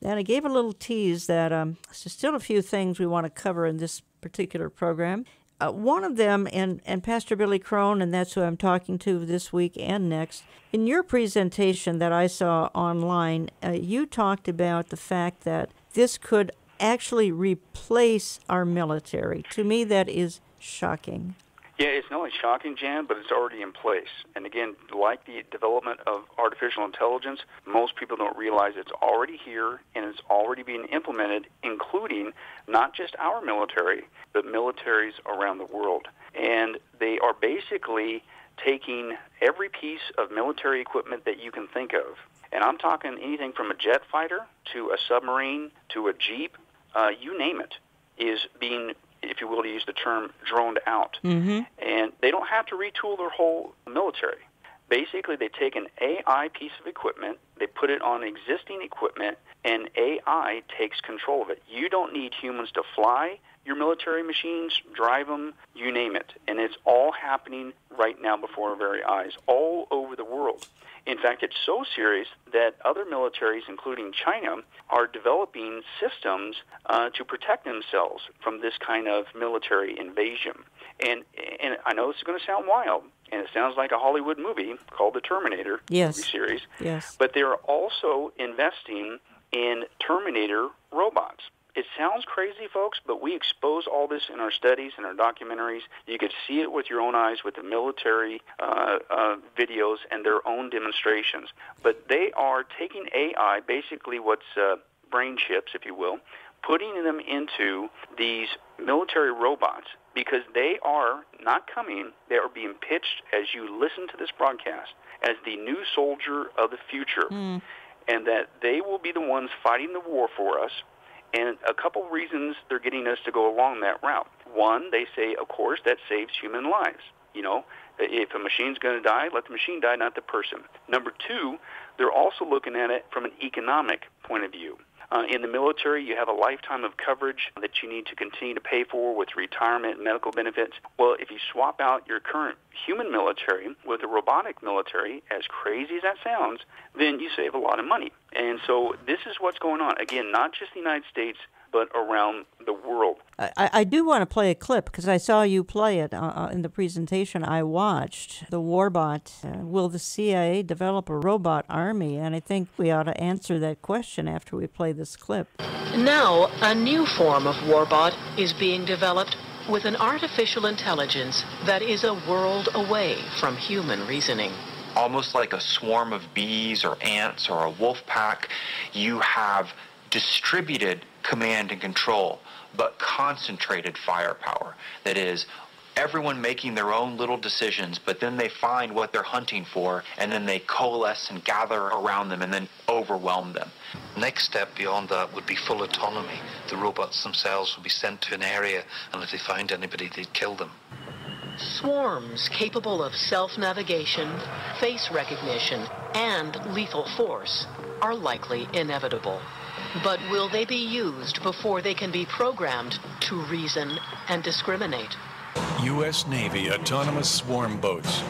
And I gave a little tease that there's still a few things we want to cover in this particular program. One of them, and Pastor Billy Crone, and that's who I'm talking to this week and next, in your presentation that I saw online, you talked about the fact that this could actually replace our military. To me, that is shocking. Yeah, it's not only shocking, Jan, but it's already in place. And again, like the development of artificial intelligence, most people don't realize it's already here and it's already being implemented, including not just our military, but militaries around the world. And they are basically taking every piece of military equipment that you can think of. And I'm talking anything from a jet fighter to a submarine to a jeep, you name it, is being, if you will, to use the term, droned out. Mm-hmm. And they don't have to retool their whole military. Basically, they take an AI piece of equipment, they put it on existing equipment, and AI takes control of it. You don't need humans to fly your military machines, drive them, you name it. And it's all happening right now before our very eyes, all over the world. In fact, it's so serious that other militaries, including China, are developing systems to protect themselves from this kind of military invasion. And I know this is going to sound wild, and it sounds like a Hollywood movie called The Terminator movie series. Yes. But they're also investing in Terminator robots. It sounds crazy, folks, but we expose all this in our studies and our documentaries. You could see it with your own eyes with the military videos and their own demonstrations. But they are taking AI, basically what's brain chips, if you will, putting them into these military robots because they are not coming. They are being pitched, as you listen to this broadcast, as the new soldier of the future, and that they will be the ones fighting the war for us. And a couple reasons they're getting us to go along that route. One, they say, of course, that saves human lives. You know, if a machine's going to die, let the machine die, not the person. Number two, they're also looking at it from an economic point of view. In the military, you have a lifetime of coverage that you need to continue to pay for with retirement and medical benefits. Well, if you swap out your current human military with a robotic military, as crazy as that sounds, then you save a lot of money. And so this is what's going on. Again, not just the United States, but around the world. I do want to play a clip because I saw you play it in the presentation I watched. The Warbot. Will the CIA develop a robot army? And I think we ought to answer that question after we play this clip. Now, a new form of Warbot is being developed with an artificial intelligence that is a world away from human reasoning. Almost like a swarm of bees or ants or a wolf pack, you have distributed command and control, but concentrated firepower. That is, everyone making their own little decisions, but then they find what they're hunting for, and then they coalesce and gather around them and then overwhelm them. Next step beyond that would be full autonomy. The robots themselves would be sent to an area, and if they find anybody, they'd kill them. Swarms capable of self-navigation, face recognition, and lethal force are likely inevitable. But will they be used before they can be programmed to reason and discriminate? U.S. Navy autonomous swarm boats.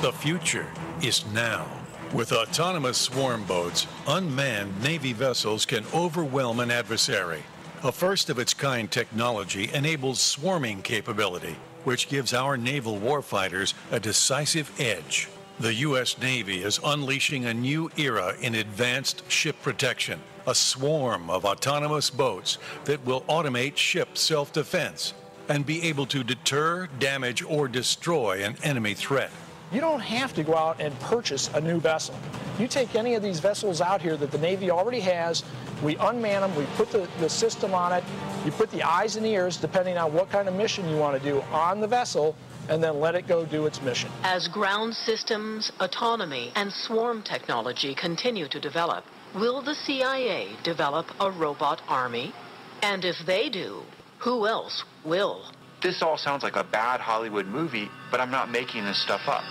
The future is now. With autonomous swarm boats, unmanned Navy vessels can overwhelm an adversary. A first-of-its-kind technology enables swarming capability, which gives our naval warfighters a decisive edge. The U.S. Navy is unleashing a new era in advanced ship protection, a swarm of autonomous boats that will automate ship self-defense and be able to deter, damage, or destroy an enemy threat. You don't have to go out and purchase a new vessel. You take any of these vessels out here that the Navy already has, we unman them, we put the system on it, you put the eyes and ears, depending on what kind of mission you want to do, on the vessel, and then let it go do its mission. As ground systems, autonomy, and swarm technology continue to develop, will the CIA develop a robot army? And if they do, who else will? This all sounds like a bad Hollywood movie, but I'm not making this stuff up.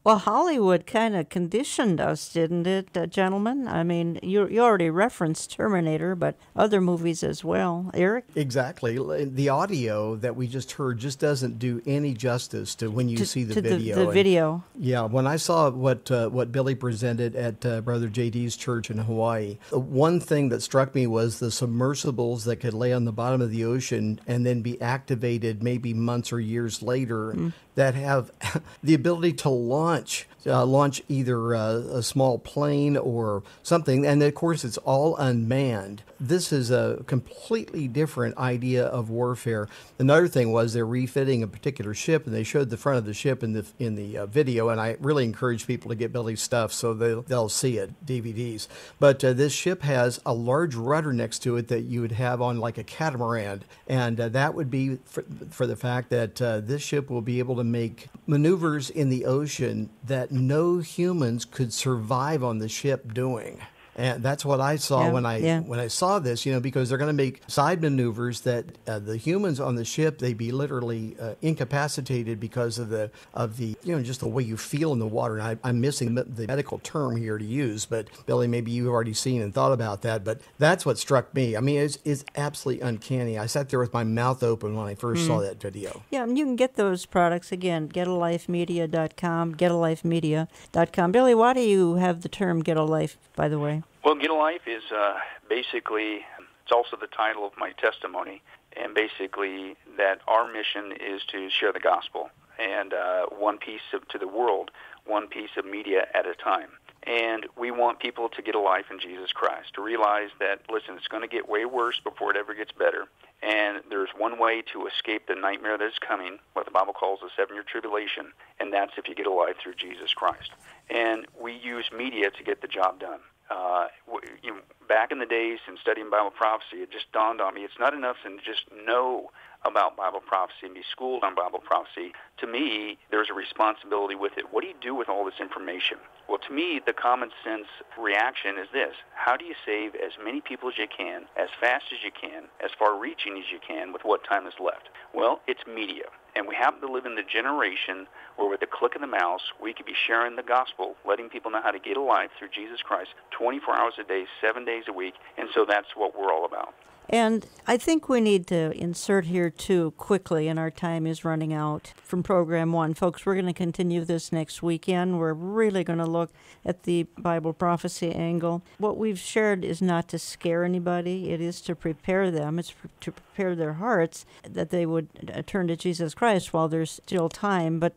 Well, Hollywood kind of conditioned us, didn't it, gentlemen? I mean, you already referenced Terminator, but other movies as well. Eric? Exactly. The audio that we just heard just doesn't do any justice to when you see the video. The video. Yeah, when I saw what Billy presented at Brother JD's church in Hawaii, one thing that struck me was the submersibles that could lay on the bottom of the ocean and then be activated maybe months or years later that have the ability to launch either a small plane or something. And of course, it's all unmanned. This is a completely different idea of warfare. Another thing was they're refitting a particular ship, and they showed the front of the ship in the video. And I really encourage people to get Billy's stuff so they'll see it, DVDs. But this ship has a large rudder next to it that you would have on like a catamaran, and that would be for the fact that this ship will be able to make maneuvers in the ocean that no humans could survive on the ship doing. And that's what I saw when I saw this, because they're going to make side maneuvers that the humans on the ship, they'd be literally incapacitated because of the just the way you feel in the water. And I'm missing the medical term here to use, but Billy, maybe you've already seen and thought about that. But that's what struck me. I mean, it's absolutely uncanny. I sat there with my mouth open when I first saw that video. Yeah, and you can get those products again, getalifemedia.com, getalifemedia.com. Billy, why do you have the term Get a Life, by the way? Well, Get a Life is basically, it's also the title of my testimony, and basically that our mission is to share the gospel, and one piece to the world, one piece of media at a time. And we want people to get a life in Jesus Christ, to realize that, listen, it's going to get way worse before it ever gets better. And there's one way to escape the nightmare that is coming, what the Bible calls the 7-year tribulation, and that's if you get a life through Jesus Christ. And we use media to get the job done. Back in the days in studying Bible prophecy, it just dawned on me, it's not enough to just know about Bible prophecy and be schooled on Bible prophecy. To me, there's a responsibility with it. What do you do with all this information? Well, to me, the common sense reaction is this: how do you save as many people as you can, as fast as you can, as far-reaching as you can with what time is left? Well, it's media. And we happen to live in the generation where with the click of the mouse, we could be sharing the gospel, letting people know how to get a life through Jesus Christ 24 hours a day, 7 days a week. And so that's what we're all about. And I think we need to insert here, too, quickly, and our time is running out from Program 1. Folks, we're going to continue this next weekend. We're really going to look at the Bible prophecy angle. What we've shared is not to scare anybody. It is to prepare them. It's to prepare their hearts that they would turn to Jesus Christ while there's still time. But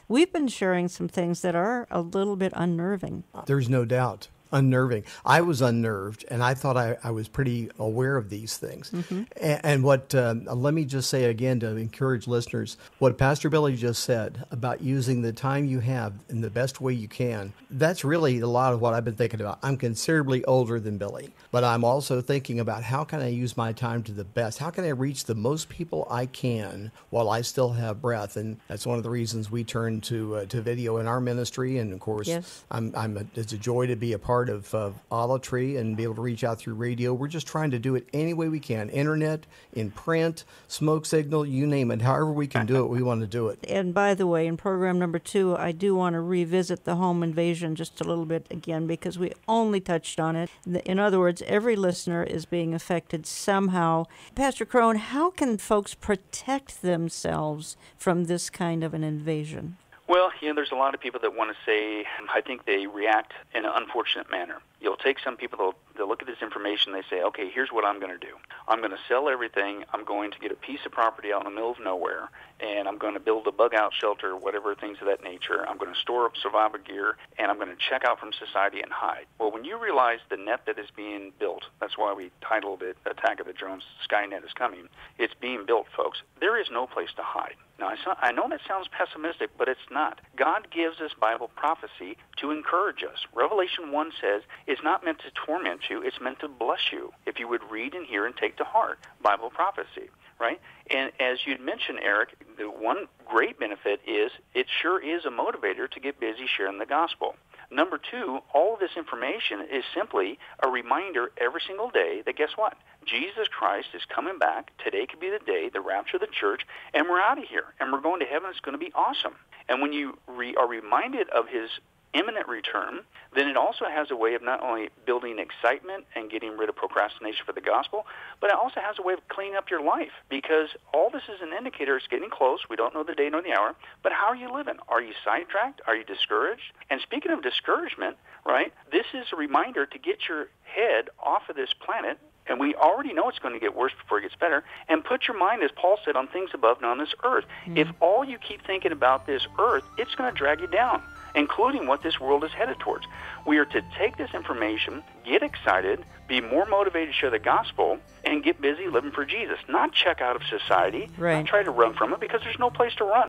we've been sharing some things that are a little bit unnerving. There's no doubt. Unnerving. I was unnerved, and I thought I was pretty aware of these things. Mm-hmm. And what, let me just say again to encourage listeners, what Pastor Billy just said about using the time you have in the best way you can, that's really a lot of what I've been thinking about. I'm considerably older than Billy, but I'm also thinking about how can I use my time to the best? How can I reach the most people I can while I still have breath? And that's one of the reasons we turn to video in our ministry. And of course, yes. It's a joy to be a part of Olive Tree and be able to reach out through radio. We're just trying to do it any way we can. Internet, in print, smoke signal, you name it. However we can do it, we want to do it. And by the way, in program number 2, I do want to revisit the home invasion just a little bit again because we only touched on it. In other words, every listener is being affected somehow. Pastor Crone, how can folks protect themselves from this kind of an invasion? Well, there's a lot of people that want to say, I think they react in an unfortunate manner. You'll take some people, they'll look at this information, they say, okay, here's what I'm going to do. I'm going to sell everything. I'm going to get a piece of property out in the middle of nowhere, and I'm going to build a bug-out shelter, whatever, things of that nature. I'm going to store up survival gear, and I'm going to check out from society and hide. Well, when you realize the net that is being built, that's why we titled it Attack of the Drones, Skynet is Coming. It's being built, folks. There is no place to hide. Now, I know that sounds pessimistic, but it's not. God gives us Bible prophecy to encourage us. Revelation 1 says it's not meant to torment you, it's meant to bless you. If you would read and hear and take to heart Bible prophecy, right? And as you'd mentioned, Eric, the one great benefit is it sure is a motivator to get busy sharing the gospel. Number 2, all of this information is simply a reminder every single day that guess what? Jesus Christ is coming back. Today could be the day, the rapture of the church, and we're out of here, and we're going to heaven. It's going to be awesome. And when you are reminded of his imminent return, then it also has a way of not only building excitement and getting rid of procrastination for the gospel, but it also has a way of cleaning up your life, because all this is an indicator. It's getting close. We don't know the day nor the hour, but how are you living? Are you sidetracked? Are you discouraged? And speaking of discouragement, right, this is a reminder to get your head off of this planet, and we already know it's going to get worse before it gets better, and put your mind, as Paul said, on things above and on this earth. If all you keep thinking about this earth, it's going to drag you down, including what this world is headed towards. We are to take this information, get excited, be more motivated to share the gospel, and get busy living for Jesus, not check out of society, not try to run from it, because there's no place to run.